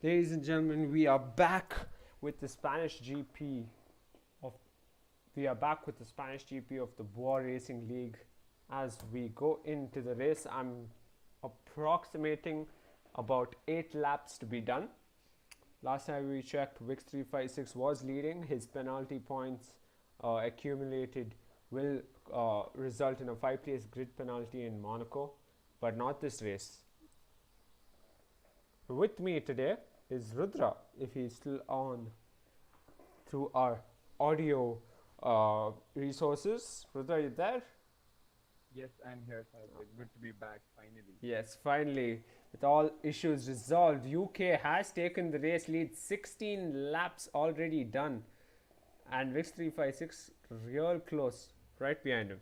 Ladies and gentlemen, we are back with the Spanish GP of the Bwoah Racing League. As we go into the race, I'm approximating about 8 laps to be done. Last time we checked, Vix356 was leading. His penalty points accumulated will result in a 5-place grid penalty in Monaco, but not this race. With me today is Rudra, if he's still on through our audio resources. Rudra, are you there? Yes, I'm here, Saurabh. Good to be back finally. Yes, finally. With all issues resolved, UK has taken the race lead, 16 laps already done. And Vix356 real close, right behind him.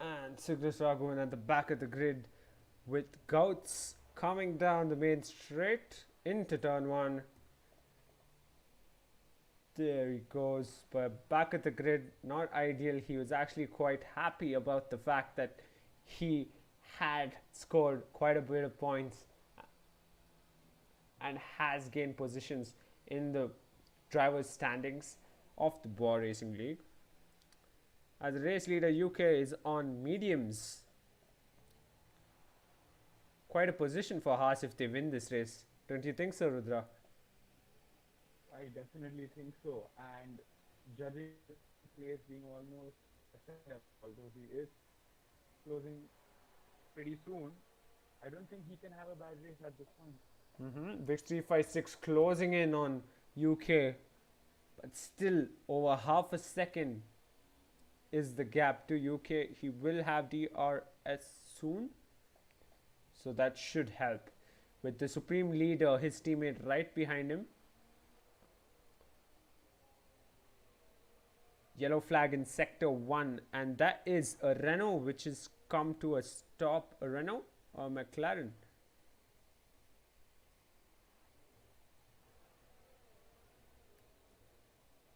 And Sigris Raghavan at the back of the grid with Gouts coming down the main straight into turn 1. There he goes, but back at the grid, not ideal. He was actually quite happy about the fact that he had scored quite a bit of points and has gained positions in the drivers' standings of the Bwoah Racing League. As the race leader, UK is on mediums. Quite a position for Haas if they win this race. Don't you think so, Rudra? I definitely think so. And judging the place being almost a setup, although he is closing pretty soon, I don't think he can have a bad race at this point. Vix356 closing in on UK, but still over half a second is the gap to UK. He will have DRS soon, so that should help. With the supreme leader, his teammate right behind him. Yellow flag in sector 1, and that is a Renault which has come to a stop. A Renault or McLaren?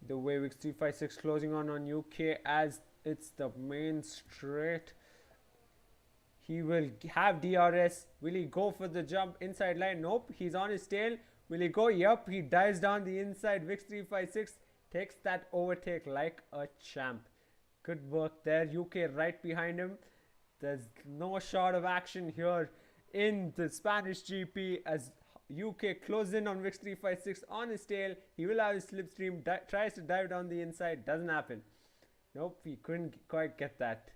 The way Vix356 closing on UK as it's the main straight. He will have DRS. Will he go for the jump inside line? Nope, he's on his tail. Will he go? Yup, he dives down the inside. Vix356 takes that overtake like a champ. Good work there. UK right behind him. There's no short of action here in the Spanish GP as UK closes in on Vix356 on his tail. He will have his slipstream, tries to dive down the inside, doesn't happen. Nope, he couldn't quite get that.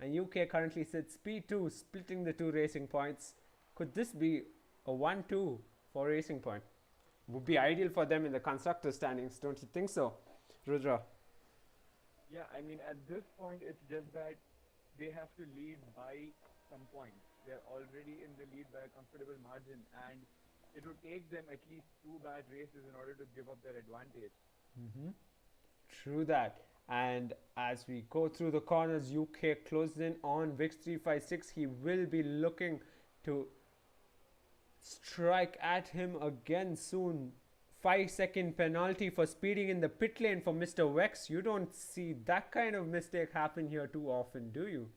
And UK currently sits P2, splitting the 2 racing points. Could this be a 1-2 for Racing Point? Would be ideal for them in the constructor standings, don't you think so, Rudra? Yeah, I mean, at this point, it's just that they have to lead by some points. They're already in the lead by a comfortable margin, and it would take them at least 2 bad races in order to give up their advantage. True that. And as we go through the corners, UK closes in on Vix356. He will be looking to strike at him again soon. 5-second penalty for speeding in the pit lane for Mr. Wex. You don't see that kind of mistake happen here too often, do you?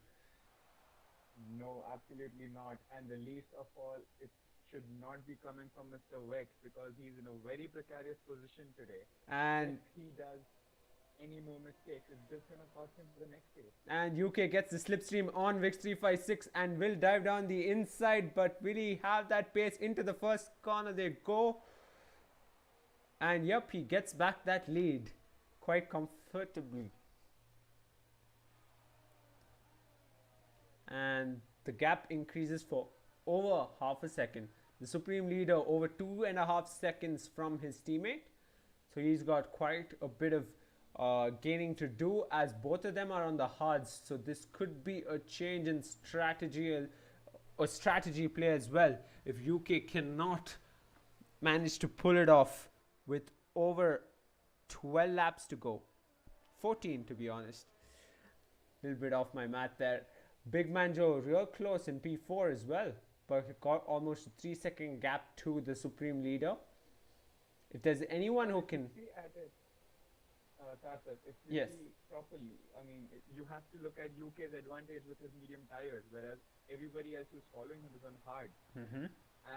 No, absolutely not. And the least of all, it should not be coming from Mr. Wex because he's in a very precarious position today. And if he does any more mistakes, it's just going to cost him the next race. And UK gets the slipstream on Vix356 and will dive down the inside, but will he have that pace into the first corner? They go. And yep, he gets back that lead quite comfortably. And the gap increases for over half a second. The supreme leader over 2.5 seconds from his teammate. So he's got quite a bit of gaining to do as both of them are on the hards. So this could be a change in strategy, a strategy play as well. If UK cannot manage to pull it off with over 12 laps to go. 14 to be honest. Little bit off my math there. Big Man Joe real close in P4 as well, but he got almost a 3-second gap to the supreme leader. If there's anyone who can, See at it, Tarthak, if you yes, see properly, I mean, you have to look at UK's advantage with his medium tires, whereas everybody else who's following him is on hard. mm-hmm.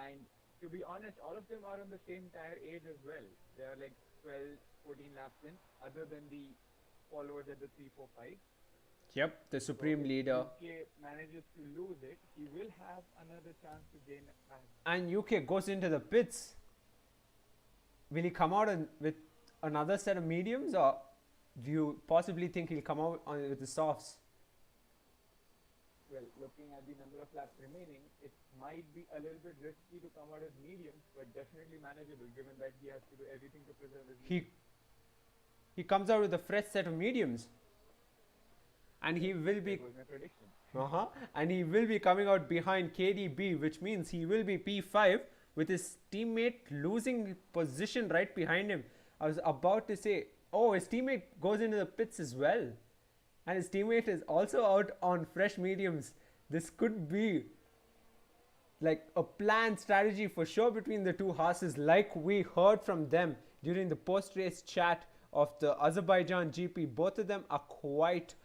And to be honest, all of them are on the same tire age as well. They are like 12, 14 laps in, other than the followers at the 3, 4, 5. Yep, the So supreme if leader. UK manages to lose it, he will have another chance to gain it back. And UK goes into the pits. Will he come out with another set of mediums, or do you possibly think he'll come out with the softs? Well, looking at the number of laps remaining, it might be a little bit risky to come out as mediums, but definitely manageable given that he has to do everything to preserve his medium. He comes out with a fresh set of mediums, and he will be That was my prediction. and he will be coming out behind KDB, which means he will be P5 with his teammate losing position right behind him. I was about to say, oh, his teammate goes into the pits as well, and his teammate is also out on fresh mediums. This could be like a planned strategy for sure between the two horses, like we heard from them during the post-race chat of the Azerbaijan GP. Both of them are quite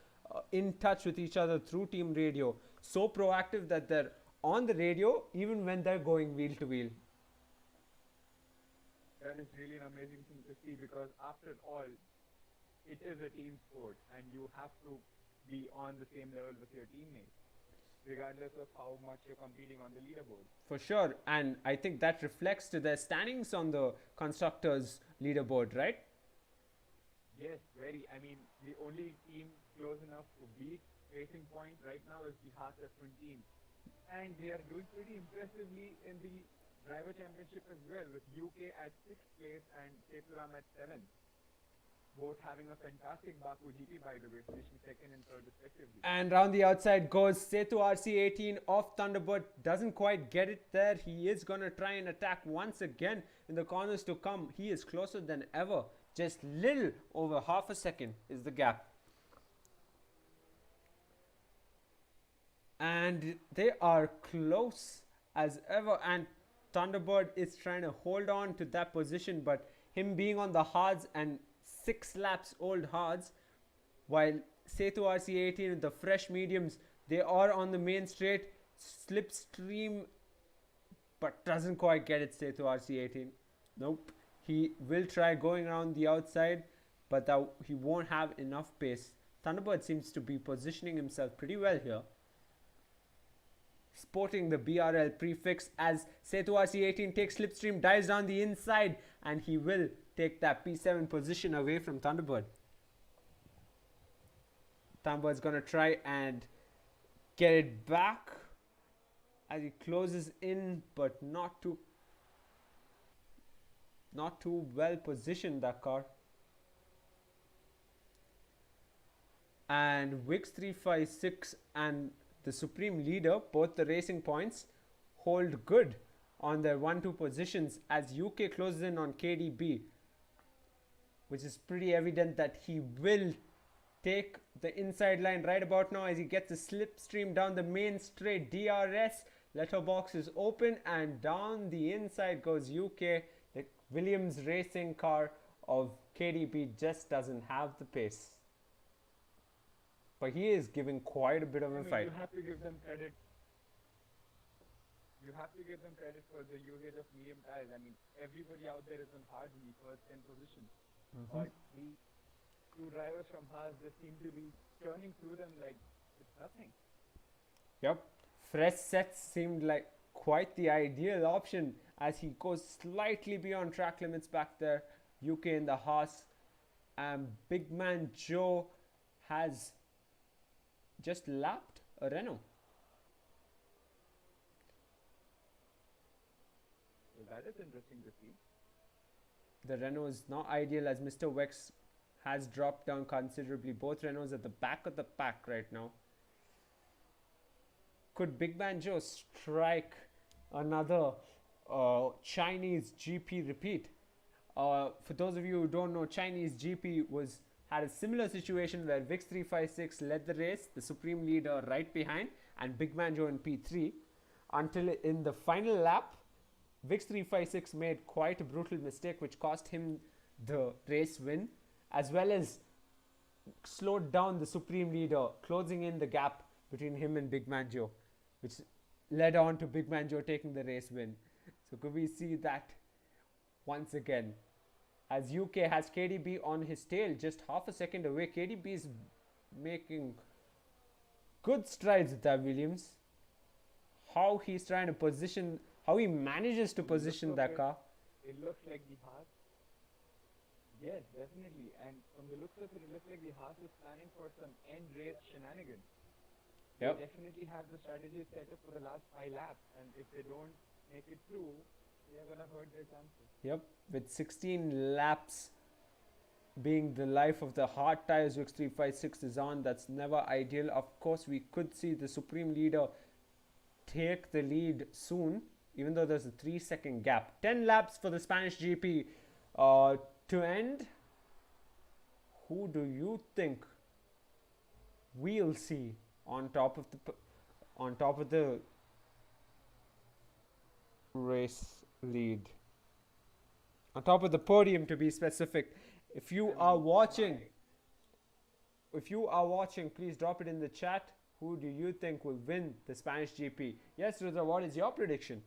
in touch with each other through team radio, so proactive that they're on the radio even when they're going wheel to wheel. That is really an amazing thing to see because after all, it is a team sport and you have to be on the same level with your teammates, regardless of how much you're competing on the leaderboard. For sure, and I think that reflects to their standings on the constructors leaderboard, right? Yes, very. I mean, the only team close enough to beat Racing Point right now is the Haas F1 team. And they are doing pretty impressively in the Driver Championship as well, with UK at 6th place and Seturam at 7th. Both having a fantastic Baku GP, by the way, finishing 2nd and 3rd respectively. And round the outside goes Setu RC18 of Thunderbird. Doesn't quite get it there. He is going to try and attack once again in the corners to come. He is closer than ever. Just little over half a second is the gap. And they are close as ever. And Thunderbird is trying to hold on to that position. But him being on the hards and 6 laps old hards, while Setu RC18 with the fresh mediums, they are on the main straight. Slipstream, but doesn't quite get it, Setu RC18. Nope. He will try going around the outside, but he won't have enough pace. Thunderbird seems to be positioning himself pretty well here. Sporting the BRL prefix as Setu RC18 takes slipstream, dives down the inside, and he will take that P7 position away from Thunderbird. Thunderbird's going to try and get it back as he closes in, but not too well positioned, that car. And Wix 356 and the supreme leader, both the racing points, hold good on their 1-2 positions as UK closes in on KDB, which is pretty evident that he will take the inside line right about now as he gets a slipstream down the main straight. DRS letterbox is open and down the inside goes UK. The Williams racing car of KDB just doesn't have the pace. But he is giving quite a bit of a fight. You have to give them credit. You have to give them credit for the usage of medium tires. I mean, everybody out there is on hard in the first 10 positions. But the two drivers from Haas just seem to be turning through them like it's nothing. Yep. Fresh sets seemed like quite the ideal option as he goes slightly beyond track limits back there. UK in the Haas. And Big Man Joe has just lapped a Renault. So that is interesting to see. The Renault is not ideal as Mr. Wex has dropped down considerably. Both Renaults at the back of the pack right now. Could Big Man Joe strike another Chinese GP repeat? For those of you who don't know, Chinese GP had a similar situation where Vix 356 led the race, the supreme leader right behind, and Big Man Joe in P3, until in the final lap, Vix 356 made quite a brutal mistake which cost him the race win, as well as slowed down the supreme leader, closing in the gap between him and Big Man Joe, which led on to Big Man Joe taking the race win. So could we see that once again? As UK has KDB on his tail, just half a second away. KDB is making good strides with that Williams. How he's trying to position, how he manages to position that car. It looks like the Haas. Yes, definitely. And from the looks of it, it looks like the Haas is planning for some end race shenanigans. Yep. They definitely have the strategy set up for the last 5 laps, and if they don't make it through, they are gonna hurt their chances. Yep, with 16 laps being the life of the hard tires Vix 356 is on, that's never ideal. Of course, we could see the supreme leader take the lead soon, even though there's a 3-second gap. 10 laps for the Spanish GP to end. Who do you think we'll see on top of the race lead, on top of the podium, to be specific? If you are watching, please drop it in the chat. Who do you think will win the Spanish GP? Yes, Rudra, what is your prediction?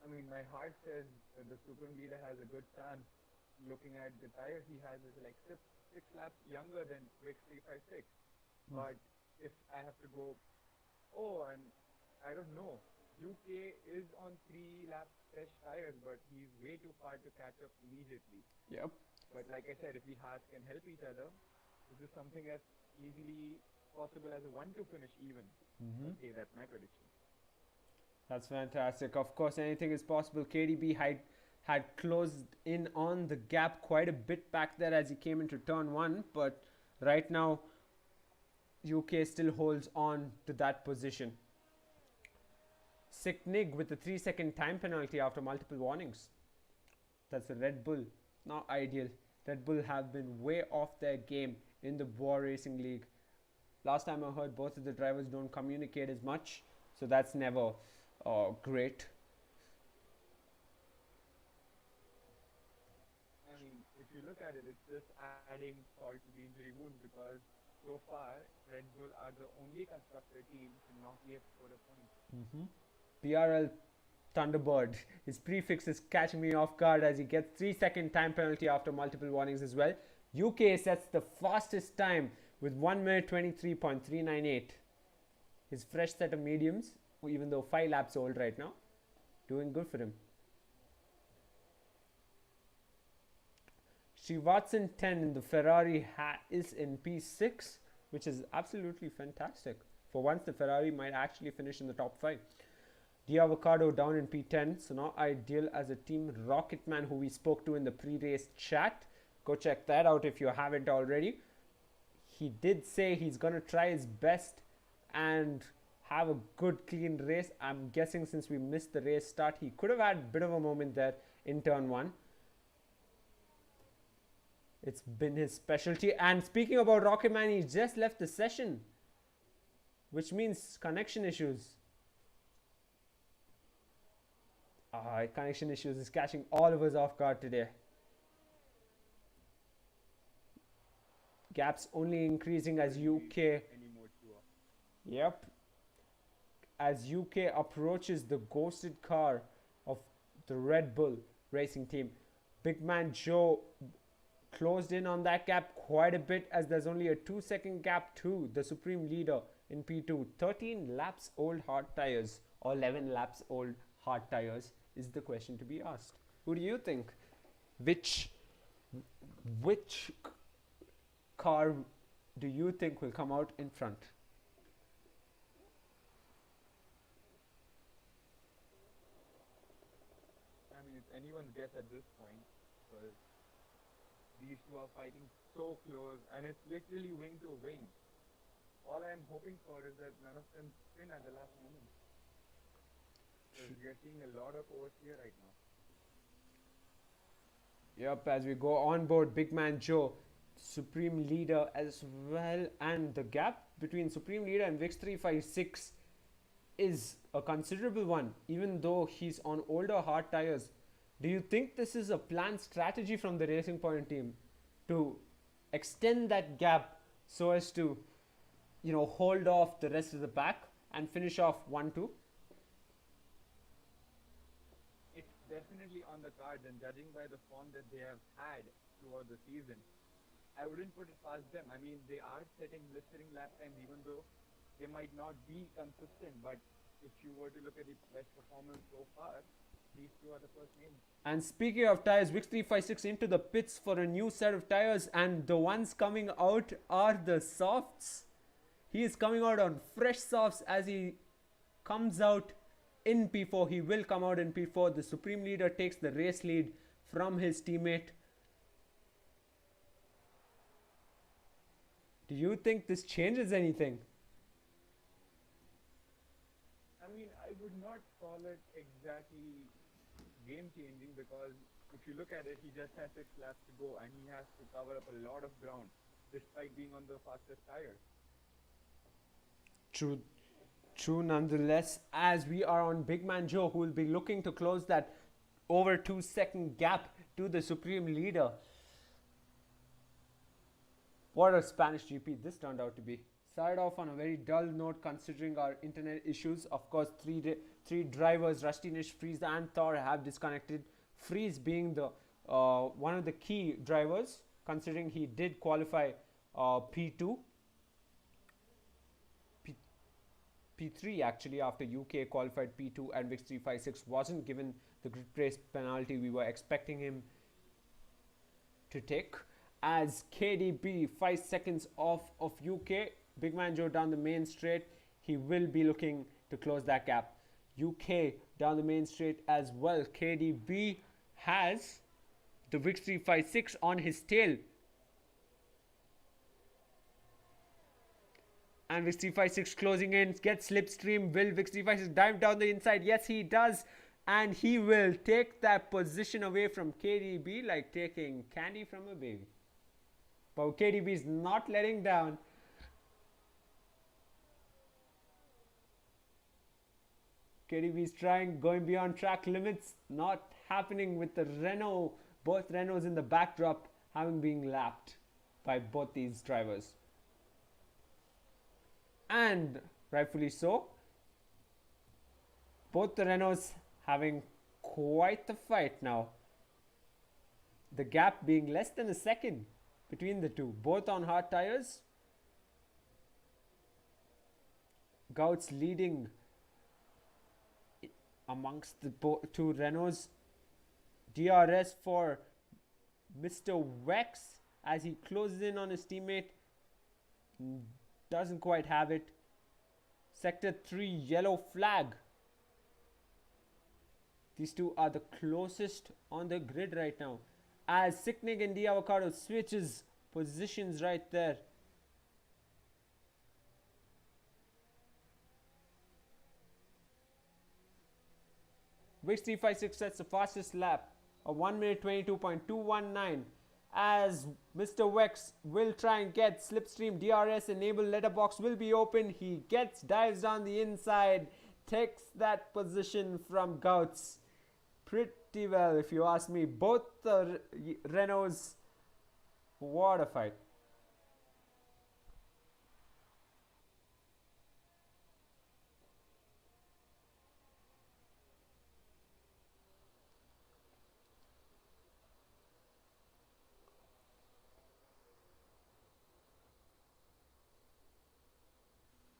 I mean, my heart says that the supreme leader has a good chance. Looking at the tires he has, is like 6 laps younger than Vix 356. But if I have to go, and I don't know. UK is on 3 lap fresh tires, but he's way too far to catch up immediately. Yep. But like I said, if the Haas can help each other, this is something that's easily possible as a 1-2 finish even. Okay, that's my prediction. That's fantastic. Of course, anything is possible. KDB had closed in on the gap quite a bit back there as he came into turn 1, but right now UK still holds on to that position. Sicknig with the 3-second time penalty after multiple warnings. That's a Red Bull. Not ideal. Red Bull have been way off their game in the Bwoah Racing League. Last time I heard, both of the drivers don't communicate as much, so that's never great. I mean, if you look at it, it's just adding salt to the injury wound, because so far Red Bull are the only constructor team to not yet score a point. PRL Thunderbird, his prefix is catching me off guard as he gets 3-second time penalty after multiple warnings as well. UK sets the fastest time with 1 minute 23.398. His fresh set of mediums, even though 5 laps old right now, doing good for him. Srivatsan 10 in the Ferrari is in P6, which is absolutely fantastic. For once, the Ferrari might actually finish in the top 5. Avocado down in P10, so not ideal as a team. Rocketman, who we spoke to in the pre-race chat, go check that out if you haven't already. He did say he's going to try his best and have a good clean race. I'm guessing since we missed the race start, he could have had a bit of a moment there in turn 1. It's been his specialty. And speaking about Rocketman, he just left the session, which means connection issues. Connection issues is catching all of us off guard today. Gaps only increasing as UK. Yep. As UK approaches the ghosted car of the Red Bull Racing team. Big Man Joe closed in on that gap quite a bit, as there's only a 2-second gap to the supreme leader in P2. 13 laps old hard tires, or 11 laps old hard tires is the question to be asked. Who do you think? Which car do you think will come out in front? I mean, it's anyone's guess at this point, because these two are fighting so close, and it's literally wing to wing. All I'm hoping for is that none of them spin at the last moment. Because we are seeing a lot of oversteer right now. Yep, as we go on board, Big Man Joe, Supreme Leader as well, and the gap between Supreme Leader and Vix 356 is a considerable one, even though he's on older hard tires. Do you think this is a planned strategy from the Racing Point team to extend that gap so as to, hold off the rest of the pack and finish off 1-2? It's definitely on the cards, and judging by the form that they have had throughout the season, I wouldn't put it past them. I mean, they are setting blistering lap times, even though they might not be consistent. But if you were to look at the best performance so far, these two are the first names. And speaking of tires, Vix 356 into the pits for a new set of tires, and the ones coming out are the softs. He is coming out on fresh softs as he comes out in P4. He will come out in P4. The Supreme Leader takes the race lead from his teammate. Do you think this changes anything? I mean, I would not call it exactly game changing, because if you look at it, he just has 6 laps to go and he has to cover up a lot of ground despite being on the fastest tires. True nonetheless, as we are on Big Man Joe, who will be looking to close that over 2-second gap to the Supreme Leader. What a Spanish GP this turned out to be. Started off on a very dull note considering our internet issues. Of course, three drivers, Rustinish, Freeze and Thor, have disconnected. Freeze being the one of the key drivers, considering he did qualify P2. P3 actually, after UK qualified P2, and Vix 356 wasn't given the grid race penalty we were expecting him to take. As KDB 5 seconds off of UK, Big Man Joe down the main straight, he will be looking to close that gap. UK down the main straight as well. KDB has the Vix 356 on his tail. And Vix 356 closing in, gets slipstream. Will Vix 356 dive down the inside? Yes, he does. And he will take that position away from KDB like taking candy from a baby. But KDB is not letting down. KDB is trying, going beyond track limits. Not happening with the Renault. Both Renaults in the backdrop having been lapped by both these drivers. And rightfully so. Both the Renaults having quite the fight now. The gap being less than a second between the two. Both on hard tires. Gouts leading amongst the two Renaults. DRS for Mr. Wex as he closes in on his teammate. Doesn't quite have it. Sector 3 yellow flag. These two are the closest on the grid right now. As Sicknig and Avocado switches positions right there. Vix 356 sets the fastest lap of 1 minute 22.219. As Mr. Wex will try and get slipstream DRS enabled, letterbox will be open. He dives down the inside, takes that position from Gouts pretty well, if you ask me. Both the Renaults, what a fight.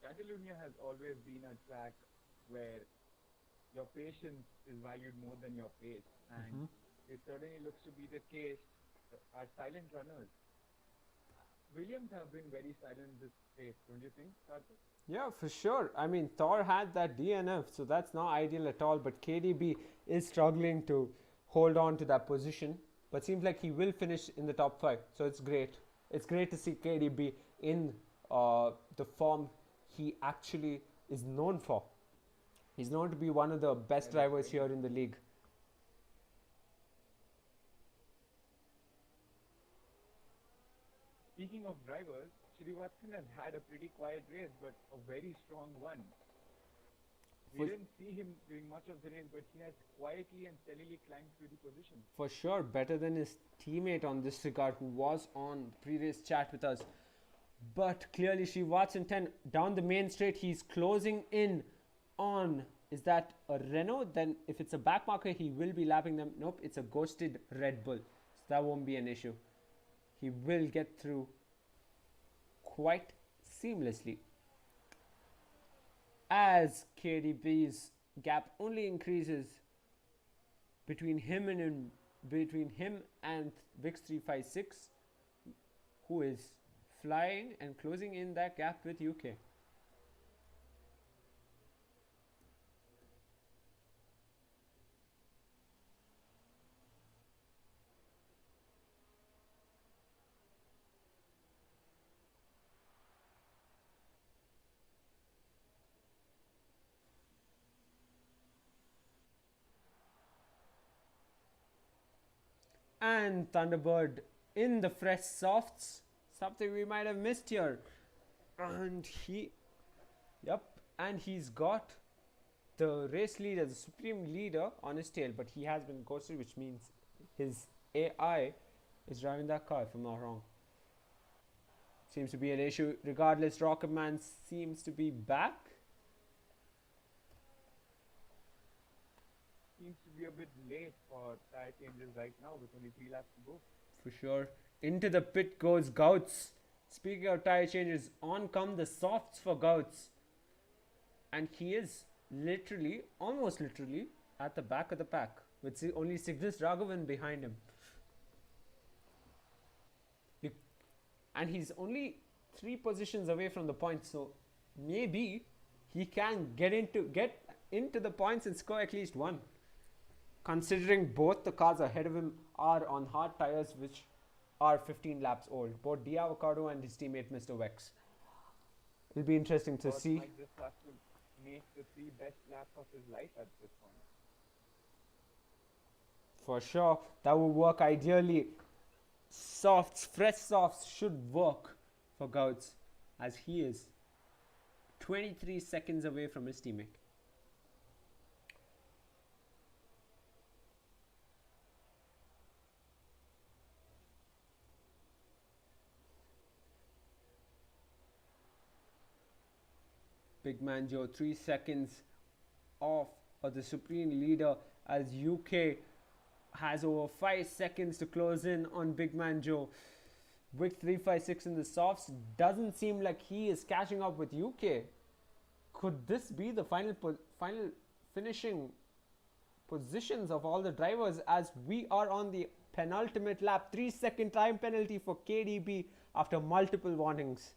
Catalonia has always been a track where your patience is valued more than your pace, and it certainly looks to be the case at silent runners. Williams have been very silent this race, don't you think, Karthik? Yeah, for sure. I mean, Thor had that DNF, so that's not ideal at all. But KDB is struggling to hold on to that position. But seems like he will finish in the top 5, so it's great. It's great to see KDB in the form he actually is known for. He's known to be one of the best drivers here in the league. Speaking of drivers, Srivatsan has had a pretty quiet race, but a very strong one. We For, didn't see him doing much of the race, but he has quietly and steadily climbed through the positions. for sure, better than his teammate on this regard who was on previous chat with us. But clearly, Srivatsan 10 down the main straight. He's closing in on. Is that a Renault? Then, if it's a backmarker, he will be lapping them. Nope, it's a ghosted Red Bull. So that won't be an issue. He will get through quite seamlessly. As KDB's gap only increases between him and Vix356, who is flying and closing in that gap with UK. And Thunderbird in the fresh softs, something we might have missed here. And he's got the race leader, the supreme leader on his tail, but he has been ghosted, which means his AI is driving that car, if I'm not wrong. Seems to be an issue. Regardless, Rocketman seems to be back. Seems to be a bit late for tire changes right now with only 3 laps to go. For sure. Into the pit goes Gouts. Speaking of tire changes, on come the softs for Gouts. And he is literally, almost literally, at the back of the pack with only Cygnus Raghavan behind him. And he's only 3 positions away from the points, so maybe he can get into the points and score at least one. Considering both the cars ahead of him are on hard tires, which are 15 laps old. Both D'Avocado and his teammate Mr. Wex. It'll be interesting to see. Might just have to make the 3 best laps of his life at this point. For sure, that will work ideally. Fresh softs should work for Gouts, as he is 23 seconds away from his teammate. Big Man Joe 3 seconds off of the supreme leader, as UK has over 5 seconds to close in on Big Man Joe. Vic 356 in the softs. Doesn't seem like he is catching up with UK. Could this be the final finishing positions of all the drivers, as we are on the penultimate lap? 3-second time penalty for KDB after multiple warnings.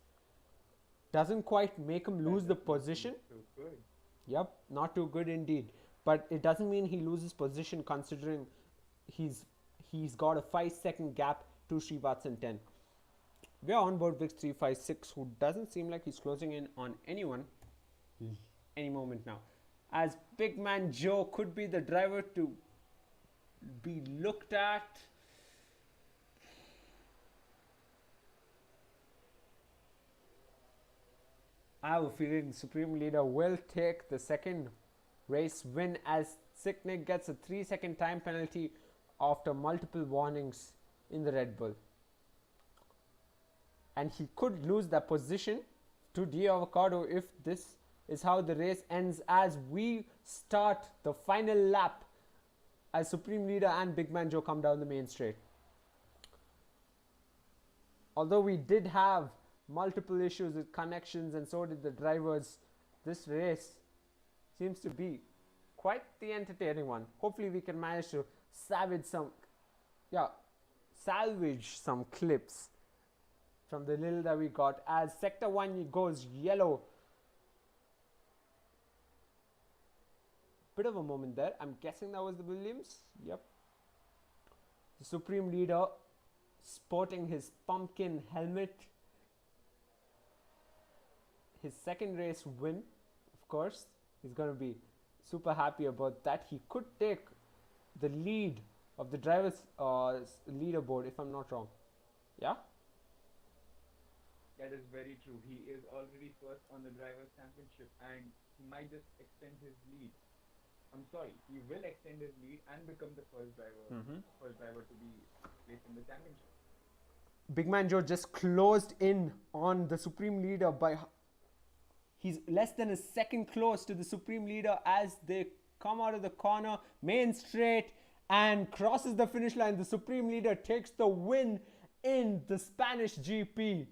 Doesn't quite make him lose the position. Yep, not too good indeed. But it doesn't mean he loses position, considering he's got a 5-second gap to Srivatsan 10. We are on board Vix 356, who doesn't seem like he's closing in on anyone any moment now. As Big Man Joe could be the driver to be looked at. I have a feeling Supreme Leader will take the second race win, as Sicknick gets a 3-second time penalty after multiple warnings in the Red Bull. And he could lose that position to D'Avocado if this is how the race ends, as we start the final lap as Supreme Leader and Big Man Joe come down the main straight. Although we did have multiple issues with connections, and so did the drivers, this race seems to be quite the entertaining one. Hopefully we can manage to salvage some clips from the little that we got, as sector 1 goes yellow. Bit of a moment there. I'm guessing that was the Williams. Yep. The Supreme Leader sporting his pumpkin helmet. His second race win, of course. He's going to be super happy about that. He could take the lead of the drivers' leaderboard, if I'm not wrong. Yeah? That is very true. He is already first on the Drivers' Championship and he might just extend his lead. I'm sorry, he will extend his lead and become the first driver to be placed in the championship. Big Man Joe just closed in on the Supreme Leader by. He's less than a second close to the Supreme Leader as they come out of the corner, main straight, and crosses the finish line. The Supreme Leader takes the win in the Spanish GP.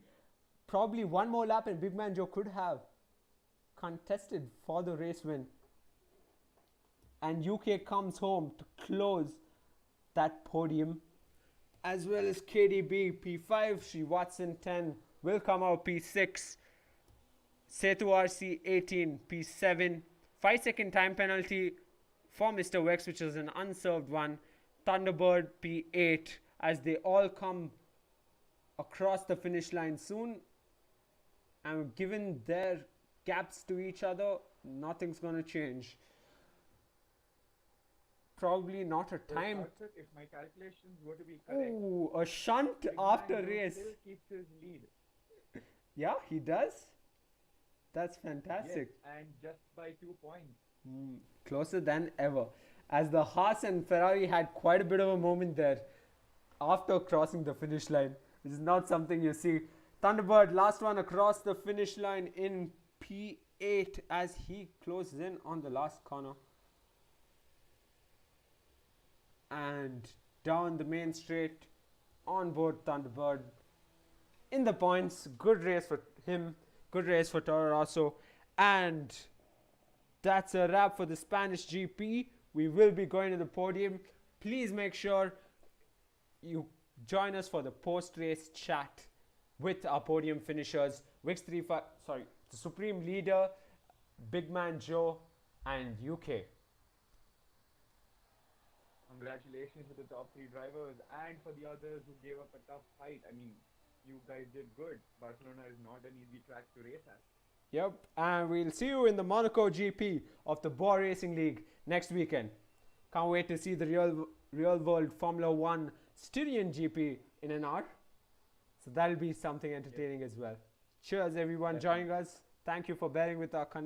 Probably one more lap and Big Man Joe could have contested for the race win. And UK comes home to close that podium, as well as KDB P5, Sri Watson 10, will come out P6, Setu RC 18, P7, 5-second time penalty for Mr. Wex, which is an unserved one, Thunderbird P8, as they all come across the finish line soon. And given their gaps to each other, nothing's going to change. Probably not a time. If my calculations were to be correct. Ooh, a shunt after race. Still keeps his lead. Yeah, he does. That's fantastic. Yes, and just by 2 points. Closer than ever. As the Haas and Ferrari had quite a bit of a moment there after crossing the finish line, which is not something you see. Thunderbird, last one across the finish line in P8 as he closes in on the last corner. And down the main straight, on board Thunderbird. In the points, good race for him, good race for Toro Rosso. And that's a wrap for the Spanish GP. We will be going to the podium. Please make sure you join us for the post-race chat with our podium finishers. Wix35, the Supreme Leader, Big Man Joe, and UK. Congratulations to the top 3 drivers and for the others who gave up a tough fight. I mean, you guys did good. Barcelona is not an easy track to race at. Yep, and we'll see you in the Monaco GP of the Bwoah Racing League next weekend. Can't wait to see the real world Formula 1 Styrian GP in an hour. So that'll be something entertaining as well. Cheers everyone joining us. Thank you for bearing with our connection.